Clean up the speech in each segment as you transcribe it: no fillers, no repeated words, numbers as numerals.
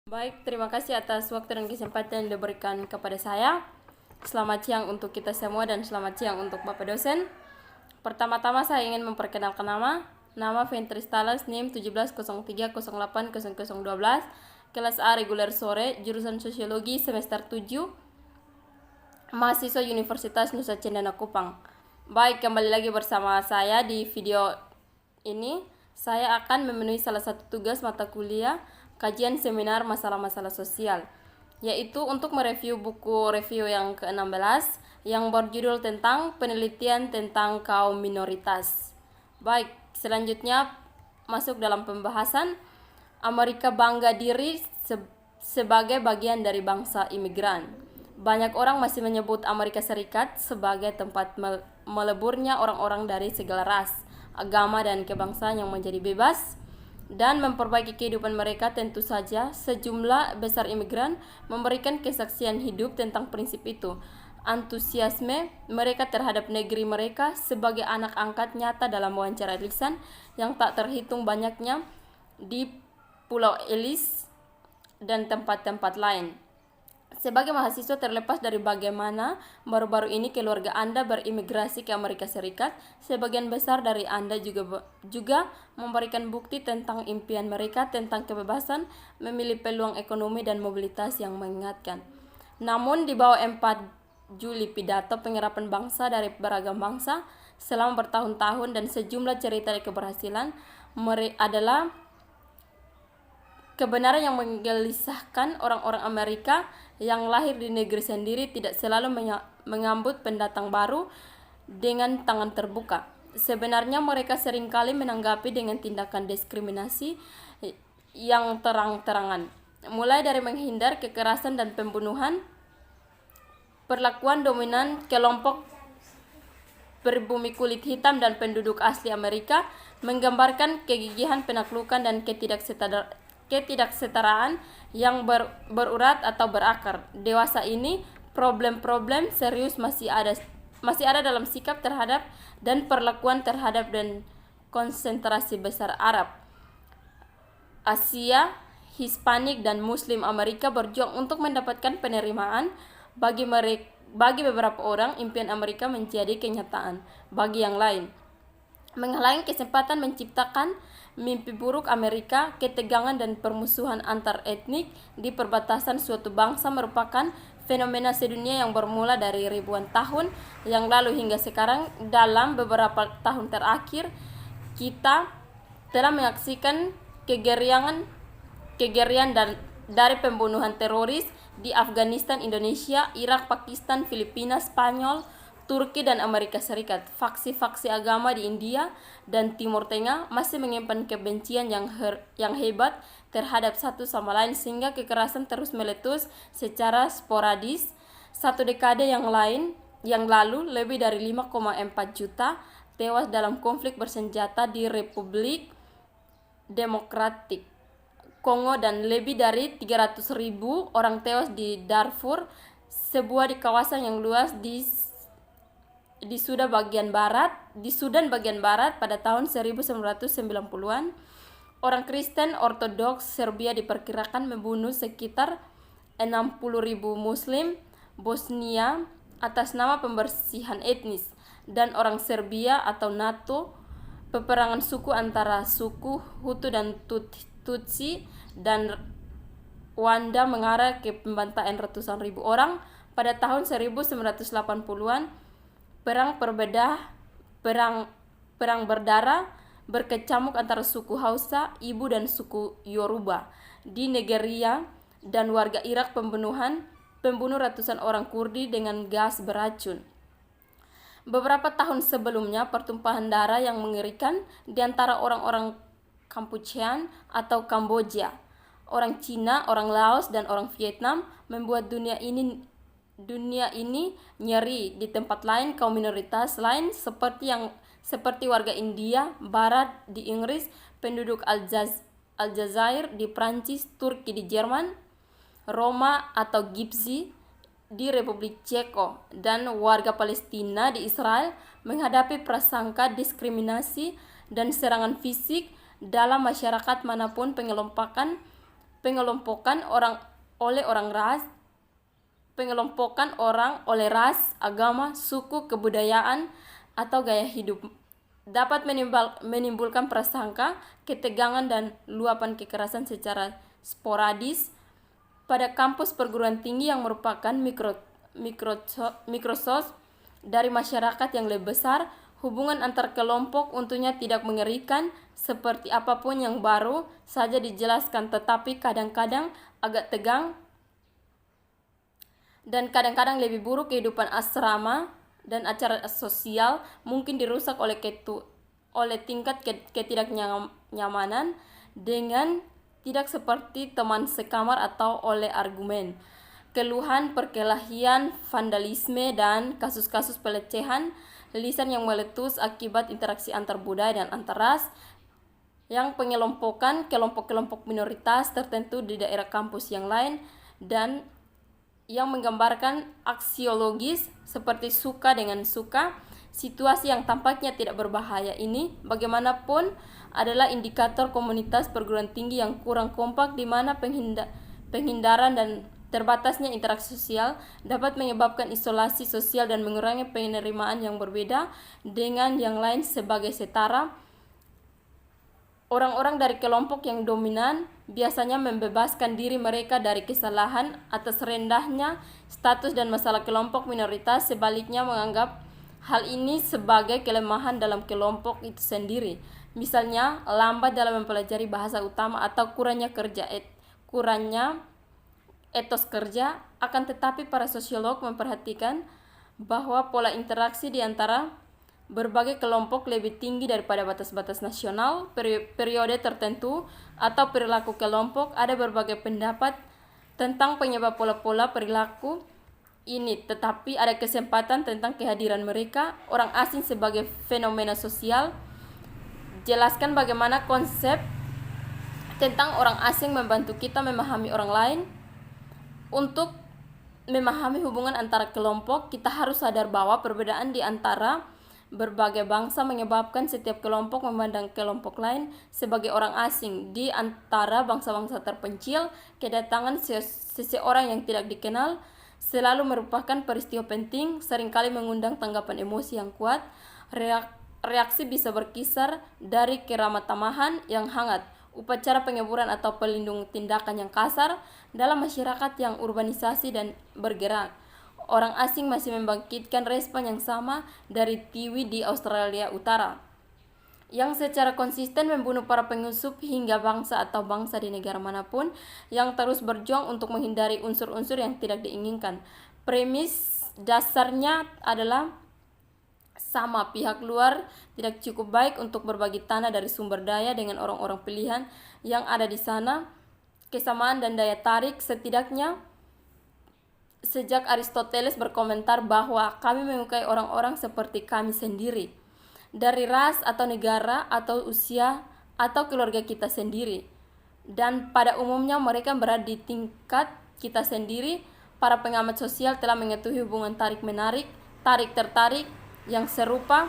Baik, terima kasih atas waktu dan kesempatan yang diberikan kepada saya. Selamat siang untuk kita semua dan selamat siang untuk Bapak dosen. Pertama-tama saya ingin memperkenalkan nama Ventris Talas, NIM 1703080012, kelas A reguler sore, jurusan Sosiologi semester 7, mahasiswa Universitas Nusa Cendana Kupang. Baik, kembali lagi bersama saya di video ini. Saya akan memenuhi salah satu tugas mata kuliah kajian seminar masalah-masalah sosial, yaitu untuk mereview buku review yang ke-16 yang berjudul tentang penelitian tentang kaum minoritas. Baik, selanjutnya masuk dalam pembahasan. Amerika bangga diri sebagai bagian dari bangsa imigran. Banyak orang masih menyebut Amerika Serikat sebagai tempat meleburnya orang-orang dari segala ras, agama, dan kebangsaan yang menjadi bebas dan memperbaiki kehidupan mereka. Tentu saja sejumlah besar imigran memberikan kesaksian hidup tentang prinsip itu. Antusiasme mereka terhadap negeri mereka sebagai anak angkat nyata dalam wawancara lisan yang tak terhitung banyaknya di Pulau Ellis dan tempat-tempat lain. Sebagai mahasiswa, terlepas dari bagaimana baru-baru ini keluarga Anda berimigrasi ke Amerika Serikat, sebagian besar dari Anda juga memberikan bukti tentang impian mereka tentang kebebasan, memilih peluang ekonomi dan mobilitas yang mengingatkan. Namun di bawah 4 Juli pidato penyerapan bangsa dari beragam bangsa selama bertahun-tahun dan sejumlah cerita dari keberhasilan adalah kebenaran yang menggelisahkan. Orang-orang Amerika yang lahir di negeri sendiri tidak selalu menyambut pendatang baru dengan tangan terbuka. Sebenarnya mereka seringkali menanggapi dengan tindakan diskriminasi yang terang-terangan, mulai dari menghindar kekerasan dan pembunuhan. Perlakuan dominan kelompok pribumi kulit hitam dan penduduk asli Amerika menggambarkan kegigihan penaklukan dan ketidaksetaraan yang berurat atau berakar. Dewasa ini, problem-problem serius masih ada dalam sikap terhadap dan perlakuan terhadap dan konsentrasi besar Arab, Asia, Hispanik, dan Muslim Amerika berjuang untuk mendapatkan penerimaan. Bagi beberapa orang, impian Amerika menjadi kenyataan. Bagi yang lain, menghalangi kesempatan menciptakan mimpi buruk Amerika. Ketegangan dan permusuhan antar etnik di perbatasan suatu bangsa merupakan fenomena sedunia yang bermula dari ribuan tahun yang lalu hingga sekarang. Dalam beberapa tahun terakhir, kita telah menyaksikan kegerian dari pembunuhan teroris di Afghanistan, Indonesia, Irak, Pakistan, Filipina, Spanyol, Turki, dan Amerika Serikat. Faksi-faksi agama di India dan Timur Tengah masih menyimpan kebencian yang hebat terhadap satu sama lain sehingga kekerasan terus meletus secara sporadis. Satu dekade yang lalu, lebih dari 5,4 juta tewas dalam konflik bersenjata di Republik Demokratik Kongo dan lebih dari 300.000 orang tewas di Darfur, sebuah di kawasan yang luas di Sudan bagian barat pada tahun 1990-an. Orang Kristen Ortodoks Serbia diperkirakan membunuh sekitar 60.000 Muslim Bosnia atas nama pembersihan etnis, dan orang Serbia atau NATO, peperangan suku antara suku Hutu dan Tutsi dan Rwanda mengarah ke pembantaian ratusan ribu orang pada tahun 1980-an. Perang berdarah berkecamuk antara suku Hausa, Ibu, dan suku Yoruba di Nigeria, dan warga Irak pembunuh ratusan orang Kurdi dengan gas beracun. Beberapa tahun sebelumnya, pertumpahan darah yang mengerikan di antara orang-orang Kampuchean atau Kamboja, orang Cina, orang Laos, dan orang Vietnam membuat dunia ini nyeri. Di tempat lain, kaum minoritas lain seperti warga India Barat di Inggris, penduduk Aljazair di Prancis, Turki di Jerman, Roma atau Gypsy di Republik Ceko, dan warga Palestina di Israel menghadapi prasangka diskriminasi dan serangan fisik. Dalam masyarakat manapun, pengelompokan orang oleh ras, agama, suku, kebudayaan, atau gaya hidup dapat menimbulkan prasangka, ketegangan, dan luapan kekerasan secara sporadis pada kampus perguruan tinggi yang merupakan mikrokosmos dari masyarakat yang lebih besar. Hubungan antar kelompok untungnya tidak mengerikan seperti apapun yang baru saja dijelaskan, tetapi kadang-kadang agak tegang dan kadang-kadang lebih buruk. Kehidupan asrama dan acara sosial mungkin dirusak oleh tingkat ketidaknyamanan dengan tidak seperti teman sekamar atau oleh argumen, keluhan, perkelahian, vandalisme, dan kasus-kasus pelecehan lisan yang meletus akibat interaksi antar budaya dan antar ras, yang pengelompokan kelompok-kelompok minoritas tertentu di daerah kampus yang lain, dan yang menggambarkan aksiologis seperti suka dengan suka. Situasi yang tampaknya tidak berbahaya ini bagaimanapun adalah indikator komunitas perguruan tinggi yang kurang kompak, di mana penghindaran dan terbatasnya interaksi sosial dapat menyebabkan isolasi sosial dan mengurangi penerimaan yang berbeda dengan yang lain sebagai setara. Orang-orang dari kelompok yang dominan biasanya membebaskan diri mereka dari kesalahan atas rendahnya status dan masalah kelompok minoritas, sebaliknya menganggap hal ini sebagai kelemahan dalam kelompok itu sendiri. Misalnya, lambat dalam mempelajari bahasa utama atau kurangnya etos kerja. Akan tetapi para sosiolog memperhatikan bahwa pola interaksi di antara berbagai kelompok lebih tinggi daripada batas-batas nasional, periode tertentu, atau perilaku kelompok. Ada berbagai pendapat tentang penyebab pola-pola perilaku ini, tetapi ada kesempatan tentang kehadiran mereka, orang asing, sebagai fenomena sosial. Jelaskan bagaimana konsep tentang orang asing membantu kita memahami orang lain. Untuk memahami hubungan antara kelompok, kita harus sadar bahwa perbedaan di antara berbagai bangsa menyebabkan setiap kelompok memandang kelompok lain sebagai orang asing. Di antara bangsa-bangsa terpencil, kedatangan seseorang yang tidak dikenal selalu merupakan peristiwa penting, seringkali mengundang tanggapan emosi yang kuat. Reaksi bisa berkisar dari keramat tamahan yang hangat, upacara pengeburan, atau pelindung tindakan yang kasar. Dalam masyarakat yang urbanisasi dan bergerak, orang asing masih membangkitkan respon yang sama dari Tiwi di Australia Utara, yang secara konsisten membunuh para penyusup hingga bangsa atau bangsa di negara manapun yang terus berjuang untuk menghindari unsur-unsur yang tidak diinginkan. Premis dasarnya adalah sama, pihak luar tidak cukup baik untuk berbagi tanah dari sumber daya dengan orang-orang pilihan yang ada di sana. Kesamaan dan daya tarik, setidaknya sejak Aristoteles berkomentar bahwa kami menyukai orang-orang seperti kami sendiri, dari ras atau negara atau usia atau keluarga kita sendiri, dan pada umumnya mereka berada di tingkat kita sendiri. Para pengamat sosial telah mengetahui hubungan tarik-menarik, tarik-tertarik yang serupa.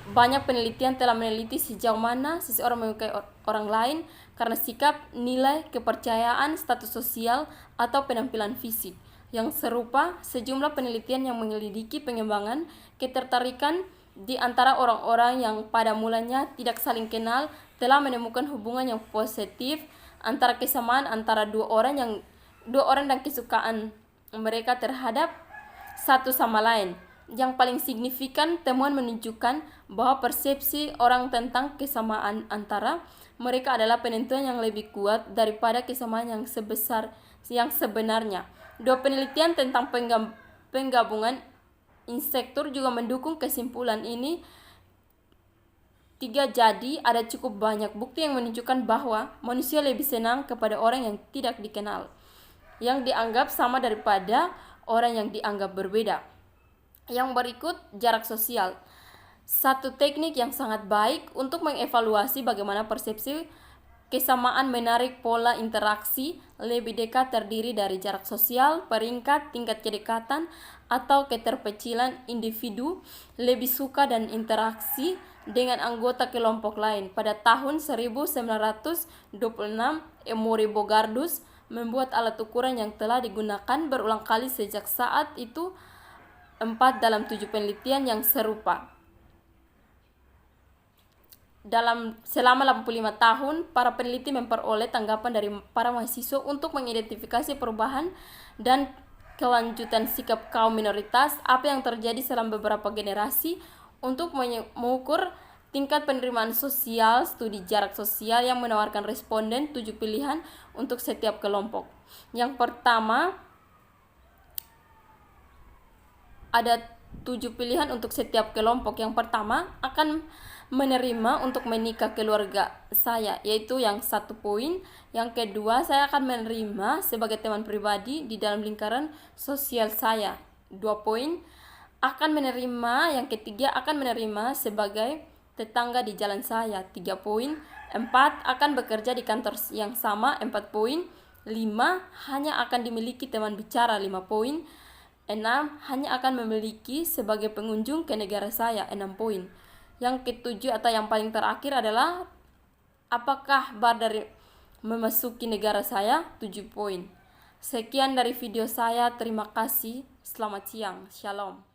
Banyak penelitian telah meneliti sejauh mana seseorang menyukai orang lain karena sikap, nilai, kepercayaan, status sosial, atau penampilan fisik yang serupa. Sejumlah penelitian yang menyelidiki pengembangan ketertarikan di antara orang-orang yang pada mulanya tidak saling kenal telah menemukan hubungan yang positif antara kesamaan antara dua orang dan kesukaan mereka terhadap satu sama lain. Yang paling signifikan, temuan menunjukkan bahwa persepsi orang tentang kesamaan antara mereka adalah penentuan yang lebih kuat daripada kesamaan yang sebenarnya. Dua penelitian tentang penggabungan insektur juga mendukung kesimpulan ini. 3. Jadi, ada cukup banyak bukti yang menunjukkan bahwa manusia lebih senang kepada orang yang tidak dikenal, yang dianggap sama, daripada orang yang dianggap berbeda. Yang berikut, jarak sosial. Satu teknik yang sangat baik untuk mengevaluasi bagaimana persepsi kesamaan menarik pola interaksi lebih dekat terdiri dari jarak sosial, peringkat, tingkat kedekatan, atau keterpecilan individu lebih suka dan interaksi dengan anggota kelompok lain. Pada tahun 1926, Emory Bogardus membuat alat ukuran yang telah digunakan berulang kali sejak saat itu 4 dalam 7 penelitian yang serupa. Selama 85 tahun, para peneliti memperoleh tanggapan dari para mahasiswa untuk mengidentifikasi perubahan dan kelanjutan sikap kaum minoritas, apa yang terjadi selama beberapa generasi, untuk mengukur tingkat penerimaan sosial. Studi jarak sosial yang menawarkan responden 7 pilihan untuk setiap kelompok. Yang pertama, ada 7 pilihan untuk setiap kelompok. Yang pertama, akan menerima untuk menikah keluarga saya, yaitu yang 1 poin. Yang kedua, saya akan menerima sebagai teman pribadi di dalam lingkaran sosial saya, 2 poin. Akan menerima, yang ketiga, akan menerima sebagai tetangga di jalan saya, 3 poin. 4, akan bekerja di kantor yang sama, 4 poin. 5, hanya akan dimiliki teman bicara, 5 poin. 6, hanya akan memiliki sebagai pengunjung ke negara saya, 6 poin. Yang ketujuh atau yang paling terakhir adalah apakah kabar dari memasuki negara saya, 7 poin. Sekian dari video saya, terima kasih, selamat siang, shalom.